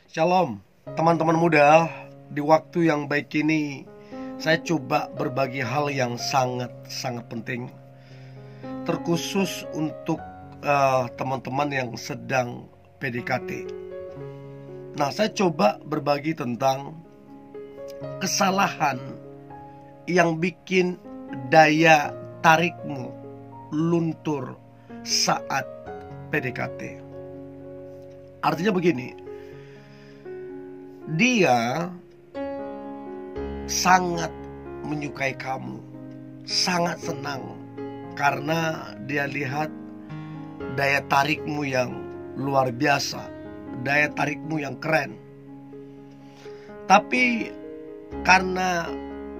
Shalom, teman-teman muda. Di waktu yang baik ini, saya coba berbagi hal yang sangat penting, terkhusus untuk teman-teman yang sedang PDKT. Nah, saya coba berbagi tentang kesalahan yang bikin daya tarikmu luntur saat PDKT. Artinya begini, dia sangat menyukai kamu, sangat senang karena dia lihat daya tarikmu yang luar biasa, daya tarikmu yang keren. Tapi karena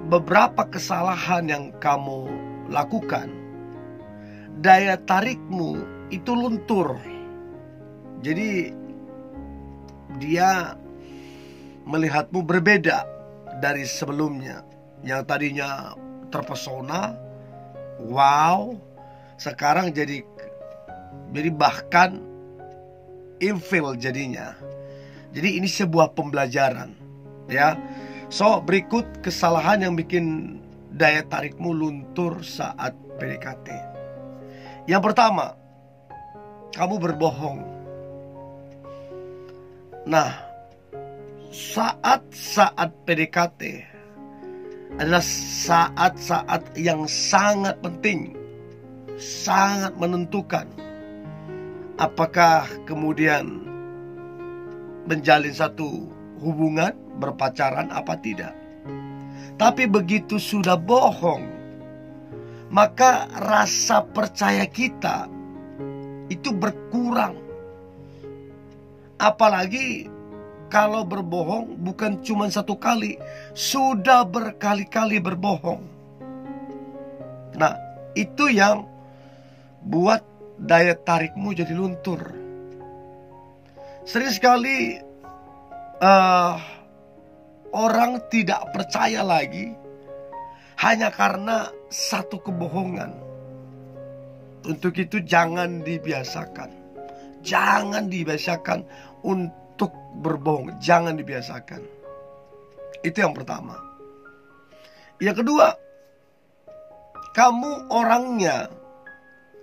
beberapa kesalahan yang kamu lakukan, daya tarikmu itu luntur. Jadi dia melihatmu berbeda dari sebelumnya. Yang tadinya terpesona, wow, sekarang jadi bahkan ilfil jadinya. Jadi ini sebuah pembelajaran, ya. So, berikut kesalahan yang bikin daya tarikmu luntur saat PDKT. Yang pertama, kamu berbohong. Nah, saat-saat PDKT adalah saat-saat yang sangat penting, sangat menentukan apakah kemudian menjalin satu hubungan, berpacaran apa tidak. Tapi begitu sudah bohong, maka rasa percaya kita itu berkurang. Apalagi kalau berbohong bukan cuma satu kali, sudah berkali-kali berbohong. Nah, itu yang buat daya tarikmu jadi luntur. Sering sekali orang tidak percaya lagi hanya karena satu kebohongan. Untuk itu jangan dibiasakan. Jangan dibiasakan untuk berbohong. Jangan dibiasakan. Itu yang pertama. Yang kedua, kamu orangnya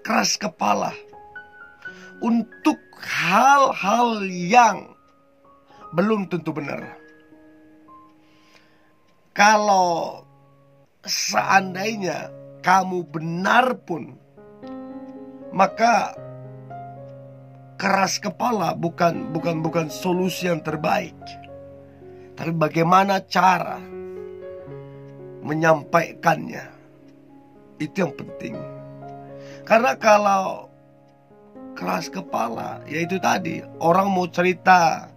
keras kepala untuk hal-hal yang belum tentu benar. Kalau seandainya kamu benar pun, maka keras kepala bukan solusi yang terbaik. Tapi bagaimana cara menyampaikannya, itu yang penting. Karena kalau keras kepala, yaitu tadi, orang mau cerita,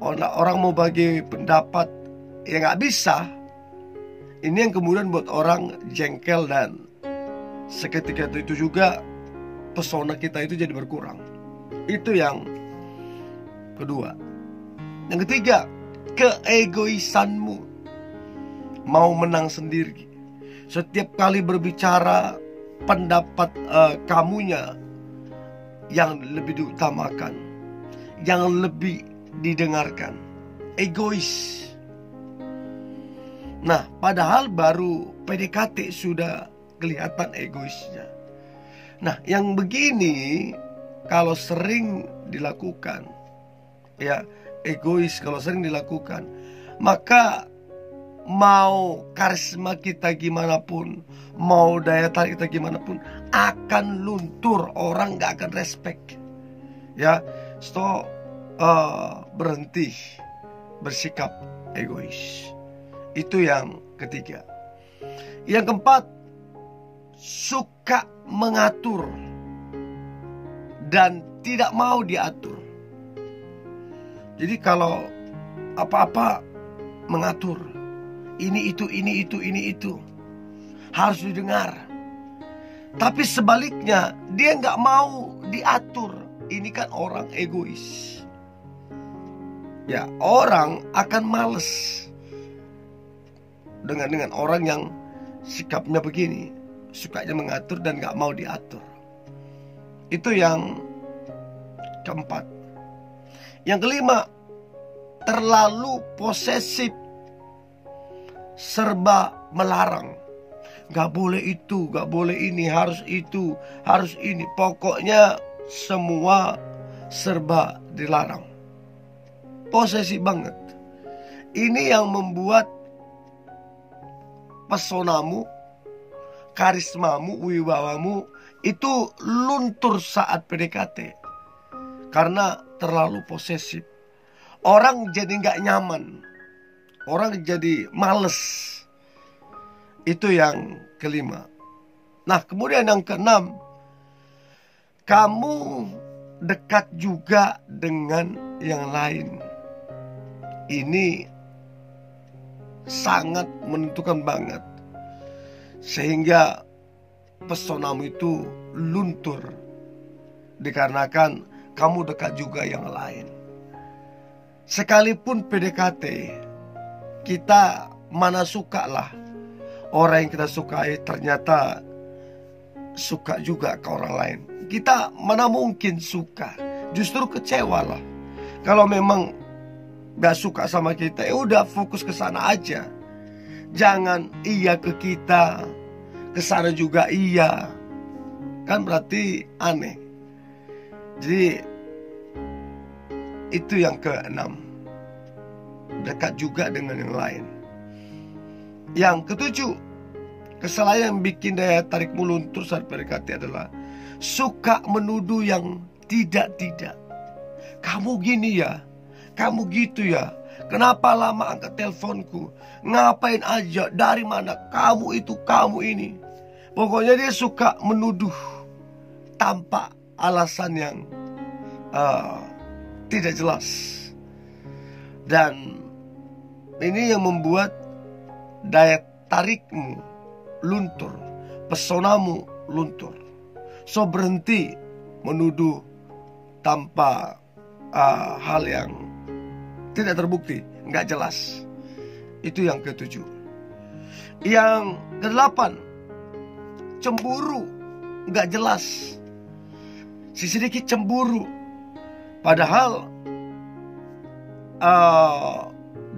orang mau bagi pendapat, ya nggak bisa. Ini yang kemudian buat orang jengkel, dan seketika itu juga pesona kita itu jadi berkurang. Itu yang kedua. Yang ketiga, keegoisanmu, mau menang sendiri. Setiap kali berbicara, pendapat kamunya yang lebih diutamakan, yang lebih didengarkan. Egois. Nah, padahal baru PDKT sudah kelihatan egoisnya. Nah, yang begini kalau sering dilakukan, ya, egois kalau sering dilakukan, maka mau karisma kita gimana pun, mau daya tarik kita gimana pun, akan luntur. Orang gak akan respect. Ya, so berhenti bersikap egois. Itu yang ketiga. Yang keempat, suka mengatur dan tidak mau diatur. Jadi kalau apa-apa mengatur, ini itu harus didengar. Tapi sebaliknya, dia nggak mau diatur. Ini kan orang egois. Ya, orang akan males dengan orang yang sikapnya begini, sukanya mengatur dan gak mau diatur. Itu yang keempat. Yang kelima, terlalu posesif, serba melarang. Gak boleh itu, gak boleh ini, harus itu, harus ini. Pokoknya semua serba dilarang. Posesif banget. Ini yang membuat pesonamu, karismamu, wibawamu itu luntur saat PDKT. Karena terlalu posesif. Orang jadi gak nyaman. Orang jadi males. Itu yang kelima. Nah, kemudian yang keenam, kamu dekat juga dengan yang lain. Ini sangat menentukan banget. Sehingga pesonamu itu luntur. Dikarenakan kamu dekat juga yang lain. Sekalipun PDKT, kita mana suka lah. Orang yang kita sukai ternyata suka juga ke orang lain. Kita mana mungkin suka, justru kecewa lah. Kalau memang gak suka sama kita, ya udah fokus ke sana aja. Jangan iya ke kita, ke sana juga iya. Kan berarti aneh. Jadi itu yang keenam. Dekat juga dengan yang lain. Yang ketujuh, kesalahan yang bikin daya tarikmu luntur saat PDKT adalah suka menuduh yang tidak-tidak. Kamu gini ya, kamu gitu ya. Kenapa lama angkat teleponku? Ngapain aja? Dari mana? Kamu itu, kamu ini. Pokoknya dia suka menuduh tanpa alasan yang tidak jelas. Dan ini yang membuat daya tarikmu luntur, pesonamu luntur. So berhenti menuduh tanpa hal yang tidak terbukti, nggak jelas. Itu yang ketujuh. Yang kedelapan, cemburu, nggak jelas. Si sedikit cemburu, padahal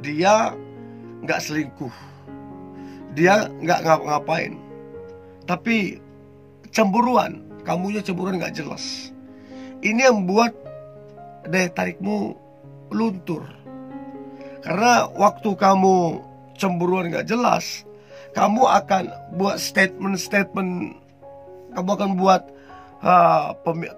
dia nggak selingkuh. Dia nggak ngapa-ngapain, tapi cemburuan, kamunya cemburuan nggak jelas. Ini yang buat daya tarikmu luntur. Karena waktu kamu cemburuan nggak jelas, kamu akan buat statement-statement, kamu akan buat,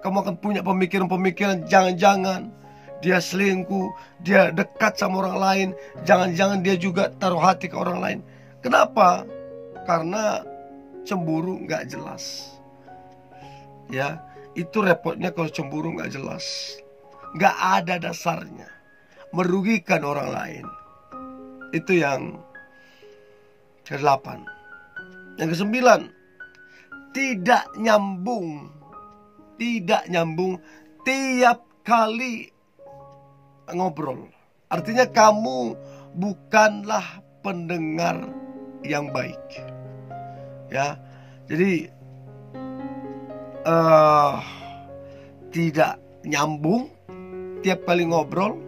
kamu akan punya pemikiran-pemikiran, jangan-jangan dia selingkuh, dia dekat sama orang lain, jangan-jangan dia juga taruh hati ke orang lain. Kenapa? Karena cemburu nggak jelas. Ya, itu repotnya kalau cemburu nggak jelas, nggak ada dasarnya, merugikan orang lain. Itu yang ke-8. Yang ke-9, tidak nyambung. Tidak nyambung tiap kali ngobrol. Artinya kamu bukanlah pendengar yang baik. Ya, jadi tidak nyambung tiap kali ngobrol.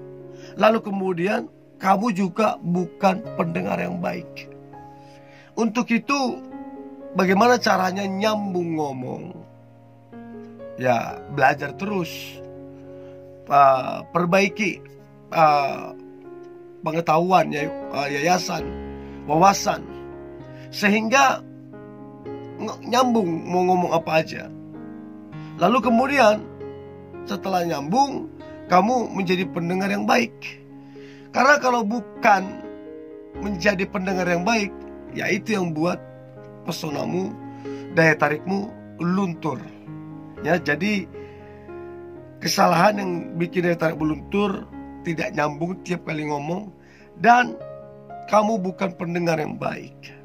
Lalu kemudian kamu juga bukan pendengar yang baik. Untuk itu, bagaimana caranya nyambung ngomong? Ya, belajar terus, perbaiki pengetahuan, yayasan, wawasan, sehingga nyambung mau ngomong apa aja. Lalu kemudian setelah nyambung, kamu menjadi pendengar yang baik. Karena kalau bukan menjadi pendengar yang baik, ya itu yang buat pesonamu, daya tarikmu luntur. Ya, jadi kesalahan yang bikin daya tarik luntur, tidak nyambung tiap kali ngomong, dan kamu bukan pendengar yang baik.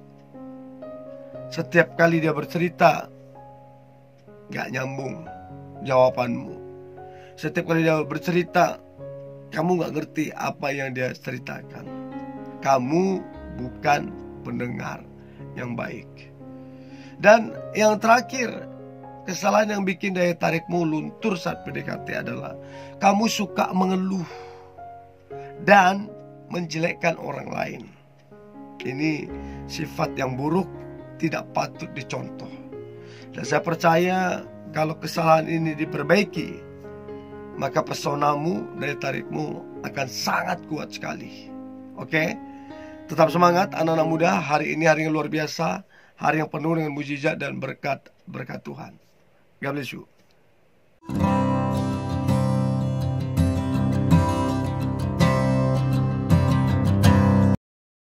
Setiap kali dia bercerita, gak nyambung jawabanmu. Setiap kali dia bercerita, kamu gak ngerti apa yang dia ceritakan. Kamu bukan pendengar yang baik. Dan yang terakhir, kesalahan yang bikin daya tarikmu luntur saat PDKT adalah kamu suka mengeluh dan menjelekkan orang lain. Ini sifat yang buruk, tidak patut dicontoh. Dan saya percaya kalau kesalahan ini diperbaiki, maka pesonamu, daya tarikmu akan sangat kuat sekali. Oke? Tetap semangat anak-anak muda. Hari ini hari yang luar biasa, hari yang penuh dengan mujizat dan berkat Tuhan. God bless you.